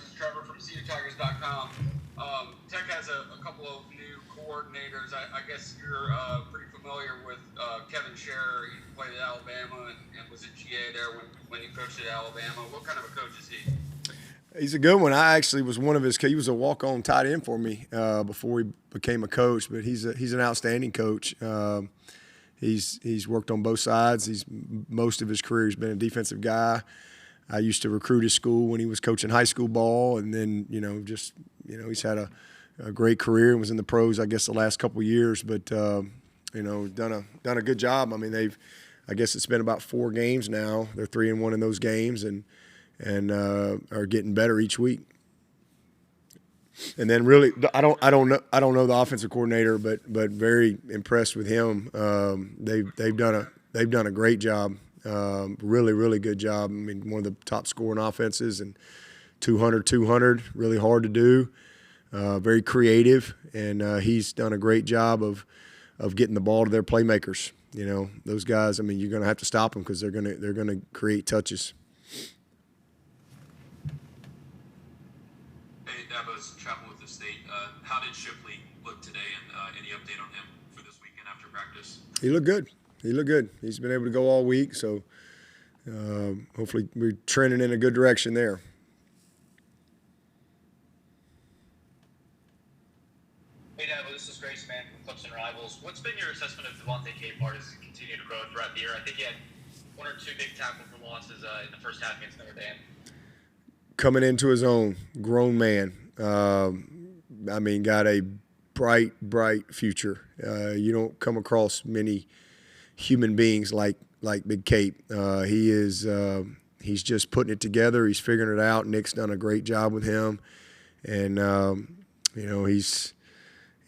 This is Trevor from CUTigers.com. Tech has a couple of new coordinators. I guess you're pretty familiar with Kevin Sherrer. He played at Alabama and was at GA there when he coached at Alabama. What kind of a coach is he? He's a good one. I actually was one of his. He was a walk-on tight end for me before he became a coach. But he's an outstanding coach. He's worked on both sides. Most of his career has been a defensive guy. I used to recruit his school when he was coaching high school ball, and then he's had a great career and was in the pros, I guess, the last couple of years. But done a good job. I mean, I guess it's been about 4 games now. They're 3-1 in those games, and are getting better each week. And then really, I don't know the offensive coordinator, but very impressed with him. They've done a great job. Really good job. I mean, one of the top scoring offenses, and 200, really hard to do. Very creative, and he's done a great job of getting the ball to their playmakers. You know, those guys. I mean, you're going to have to stop them because they're gonna create touches. Hey, Dabo with the state. How did Shipley look today, and any update on him for this weekend after practice? He looked good. He's been able to go all week, so hopefully we're trending in a good direction there. Hey, Dabo, this is Grace, man, from Clemson Rivals. What's been your assessment of DeMonte Capehart as he continued to grow throughout the year? I think he had 1 or 2 big tackle for losses in the first half against Notre Dame. Coming into his own, grown man. I mean, got a bright future. You don't come across many human beings like Big Cape. He's just putting it together. He's figuring it out. Nick's done a great job with him, and he's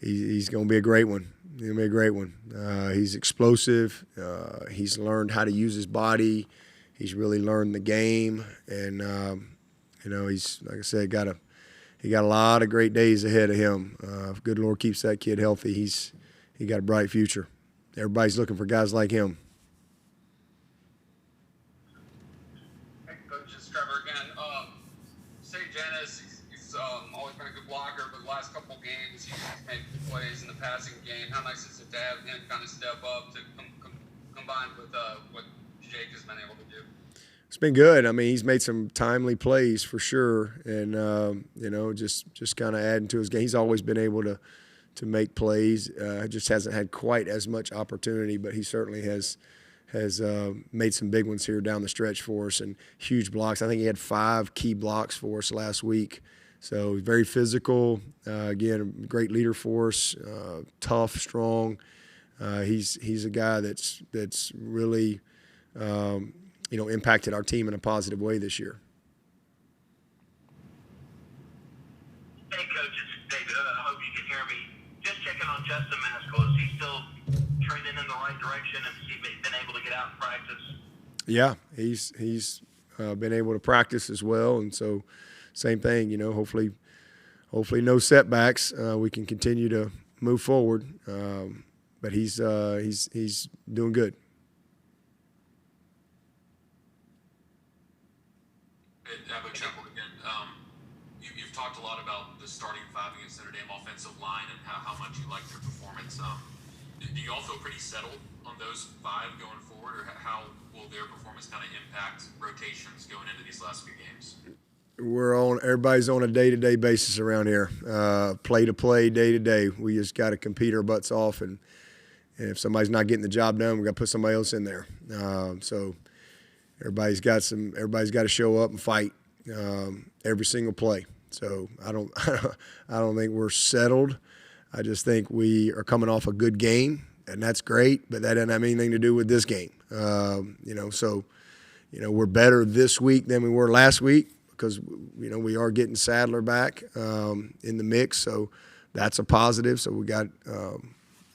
going to be a great one. He's going to be a great one. He's explosive. He's learned how to use his body. He's really learned the game, and he's, like I said, he got a lot of great days ahead of him. If good Lord keeps that kid healthy, he got a bright future. Everybody's looking for guys like him. Hey, Coach, it's Trevor again. Sage Ennis, he's always been a good blocker, but the last couple games he's made good plays in the passing game. How nice is it to have him kind of step up to combine with what Jake has been able to do? It's been good. I mean, he's made some timely plays for sure, and just kind of adding to his game. He's always been able to make plays. Just hasn't had quite as much opportunity, but he certainly has made some big ones here down the stretch for us, and huge blocks. I think he had 5 key blocks for us last week. So very physical. Again, a great leader for us. Tough, strong. He's a guy that's really impacted our team in a positive way this year. Hey, Coach, it's David. I hope you can hear me. Just checking on Justin Mascoll. Is he still trending in the right direction? Has he been able to get out and practice? Yeah, he's been able to practice as well, and so same thing. Hopefully no setbacks. We can continue to move forward, but he's doing good. Dabo again. You've talked a lot about the starting 5 against Notre Dame offensive line and how much you like their performance. Do you all feel pretty settled on those 5 going forward, or how will their performance kind of impact rotations going into these last few games? Everybody's on a day-to-day basis around here, play-to-play, day-to-day. We just got to compete our butts off, and if somebody's not getting the job done, we got to put somebody else in there. So everybody's got to show up and fight every single play. So I don't think we're settled. I just think we are coming off a good game, and that's great, but that doesn't have anything to do with this game. We're better this week than we were last week because, we are getting Sadler back in the mix, so that's a positive. So we got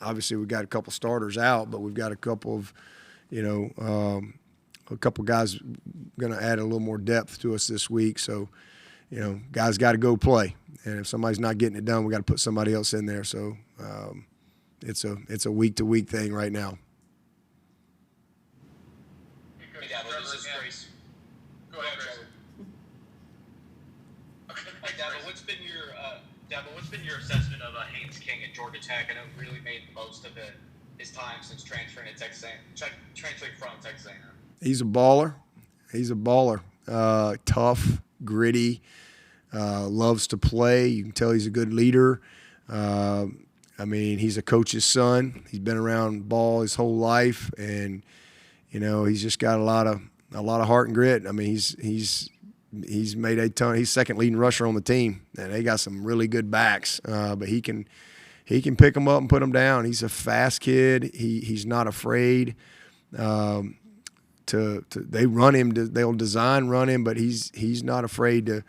obviously we got a couple starters out, but we've got a couple of, a couple guys going to add a little more depth to us this week. So, guys got to go play. And if somebody's not getting it done, we got to put somebody else in there. So it's a week-to-week thing right now. Hey, Dabo, this is Grace. Go ahead, Trevor. Okay. what's been your Dabo? What's been your assessment of Haynes King at Georgia Tech? I know he really made the most of his time since transferring from Texas A&M. He's a baller. He's a baller. Tough, gritty, loves to play. You can tell he's a good leader. I mean, he's a coach's son. He's been around ball his whole life, and he's just got a lot of heart and grit. I mean, he's made a ton. He's second leading rusher on the team, and they got some really good backs. But he can pick them up and put them down. He's a fast kid. He's not afraid. They run him. They'll design run him, but he's not afraid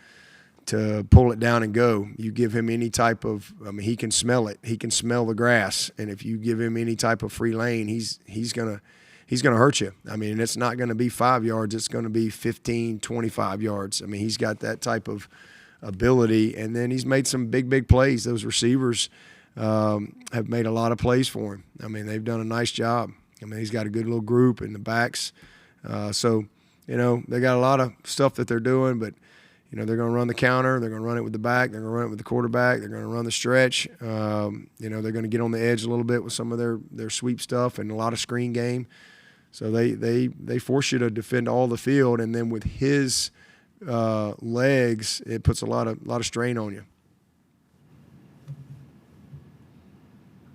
to pull it down and go. You give him any type of, he can smell it. He can smell the grass, and if you give him any type of free lane, he's gonna hurt you. I mean, it's not gonna be 5 yards. It's gonna be 15, 25 yards. I mean, he's got that type of ability, and then he's made some big plays. Those receivers have made a lot of plays for him. I mean, they've done a nice job. I mean, he's got a good little group in the backs. So they got a lot of stuff that they're doing, but they're going to run the counter. They're going to run it with the back. They're going to run it with the quarterback. They're going to run the stretch. They're going to get on the edge a little bit with some of their sweep stuff and a lot of screen game. So they force you to defend all the field, and then with his legs, it puts a lot of strain on you.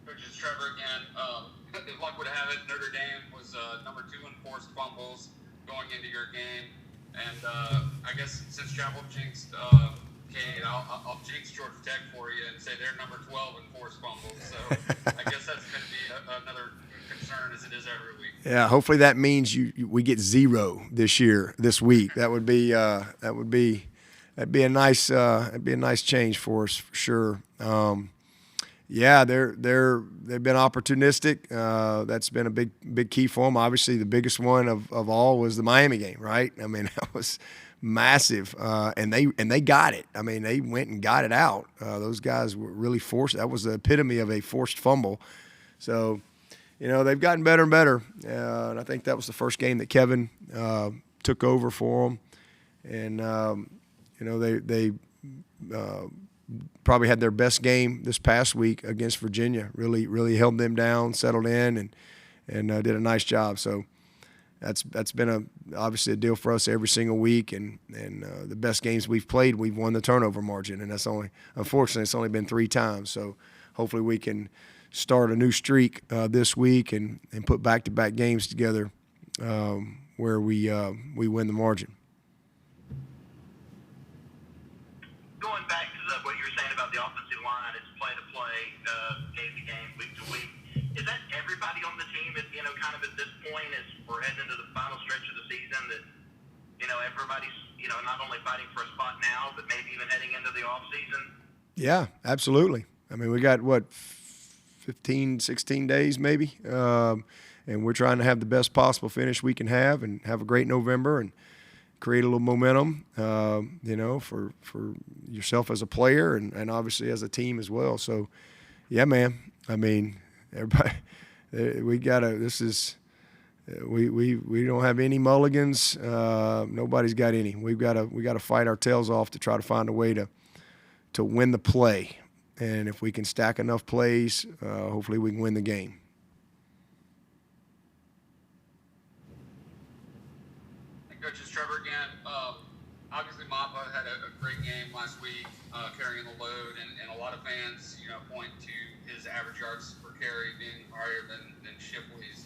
Coach, it's Trevor again. If luck would have it, Notre Dame was number 2 in forced fumbles going into your game. And I guess since Chapel jinxed Cade, I'll jinx Georgia Tech for you and say they're number 12 in forced fumbles. So I guess that's going to be another concern as it is every week. Yeah, hopefully that means we get 0 this week. That'd be a nice change for us for sure. Yeah, they've been opportunistic. That's been a big key for them. Obviously, the biggest one of all was the Miami game, right? I mean, that was massive, and they got it. I mean, they went and got it out. Those guys were really forced. That was the epitome of a forced fumble. So, they've gotten better and better. And I think that was the first game that Kevin took over for them, and they probably had their best game this past week against Virginia. Really held them down, settled in, and did a nice job. So that's been obviously a deal for us every single week. And the best games we've played, we've won the turnover margin, and unfortunately it's only been 3 times. So hopefully we can start a new streak this week and put back-to-back games together where we win the margin. Going back to what you were saying about the offensive line, it's play to play, game to game, week to week. Is that everybody on the team? Kind of at this point, as we're heading into the final stretch of the season, that everybody's not only fighting for a spot now, but maybe even heading into the off season. Yeah, absolutely. I mean, we got 15, 16 days maybe, and we're trying to have the best possible finish we can have, and have a great November and create a little momentum, for yourself as a player and obviously as a team as well. So, yeah, man. I mean, everybody, we don't have any mulligans. Nobody's got any. We got to fight our tails off to try to find a way to win the play. And if we can stack enough plays, hopefully we can win the game. Coach, it's Trevor again. Obviously, Mafah had a great game last week, carrying the load, and a lot of fans, point to his average yards per carry being higher than Shipley's.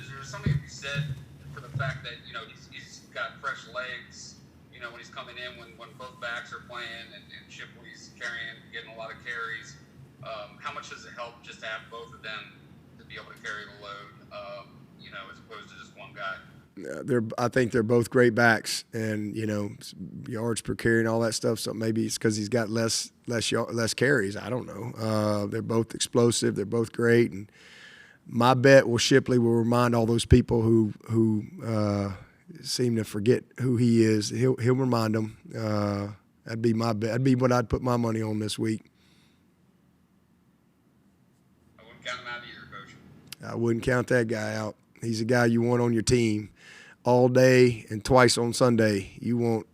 Is there something to be said for the fact that he's got fresh legs? When he's coming in, when both backs are playing, and Shipley's getting a lot of carries. How much does it help just to have both of them to be able to carry the load, as opposed to just one guy? I think they're both great backs, and yards per carry and all that stuff. So maybe it's because he's got less carries. I don't know. They're both explosive. They're both great, and my bet Shipley will remind all those people who seem to forget who he is. He'll remind them. That'd be my bet. That'd be what I'd put my money on this week. I wouldn't count him out either, Coach. I wouldn't count that guy out. He's a guy you want on your team all day and twice on Sunday. You want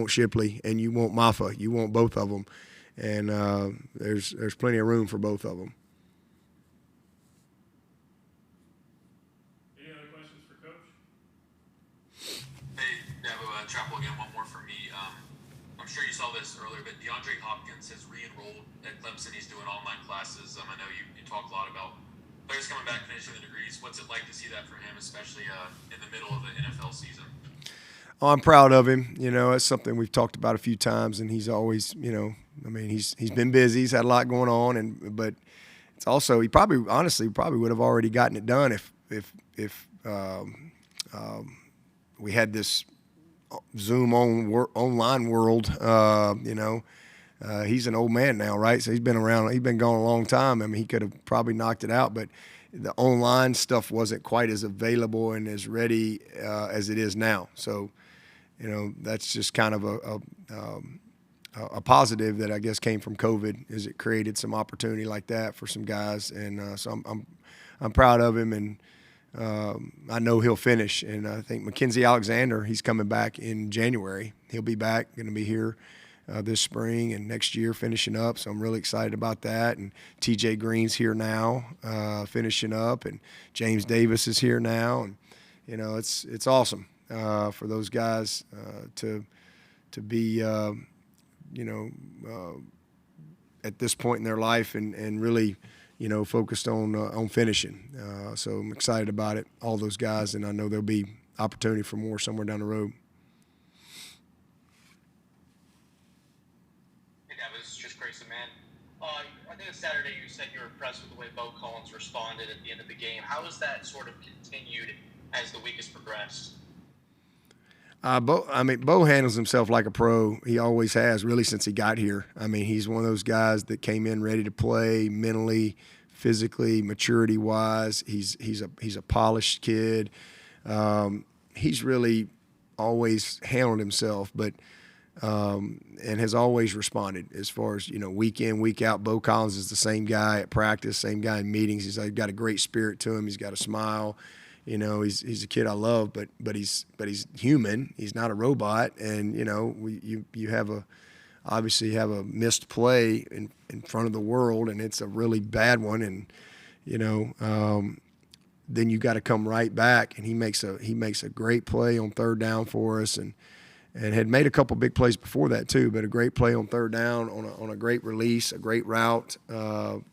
Shipley and you want Mafah. You want both of them, and there's plenty of room for both of them. Any other questions for Coach? Hey, Dabo, Chapel again. One more for me. I'm sure you saw this earlier, but DeAndre Hopkins has re-enrolled at Clemson. He's doing online classes. I know you talk a lot about players coming back, finishing the degrees. What's it like to see that for him, especially in the middle of the NFL season? Oh, I'm proud of him. That's something we've talked about a few times, and he's always, he's been busy. He's had a lot going on, but it's also he probably would have already gotten it done if we had this Zoom online world. He's an old man now, right? So he's been around. He's been gone a long time. He could have probably knocked it out, but the online stuff wasn't quite as available and as ready as it is now. So, that's just kind of a positive that I guess came from COVID, is it created some opportunity like that for some guys, and so I'm proud of him, and I know he'll finish. And I think Mackenzie Alexander, he's coming back in January. He'll be back, going to be here this spring and next year finishing up. So I'm really excited about that. And TJ Green's here now, finishing up, and James Davis is here now. And, it's awesome for those guys to be, at this point in their life and really, focused on finishing. So I'm excited about it, all those guys, and I know there'll be opportunity for more somewhere down the road. I think Saturday you said you were impressed with the way Beaux Collins responded at the end of the game. How has that sort of continued as the week has progressed? Beaux handles himself like a pro. He always has, really, since he got here. He's one of those guys that came in ready to play mentally, physically, maturity-wise. He's a polished kid. He's really always handled himself, but and has always responded as far as, week in, week out. Beaux Collins is the same guy at practice, same guy in meetings. He's got a great spirit to him. He's got a smile. He's a kid I love, but he's human. He's not a robot. And, you obviously have a missed play in front of the world, and it's a really bad one. And, then you got to come right back, and he makes a great play on third down for us, and had made a couple big plays before that too, but a great play on third down on a great release, a great route, and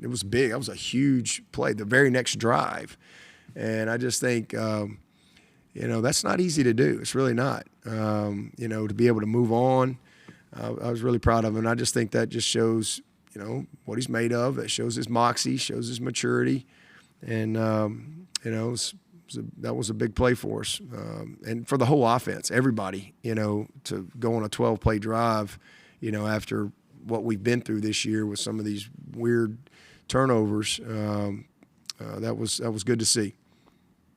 it was big. That was a huge play, the very next drive, and I just think, that's not easy to do. It's really not, to be able to move on. I was really proud of him, and I just think that just shows, what he's made of. That shows his moxie, shows his maturity, and, that was a big play for us, and for the whole offense, everybody, to go on a 12-play drive, after what we've been through this year with some of these weird turnovers. That was good to see.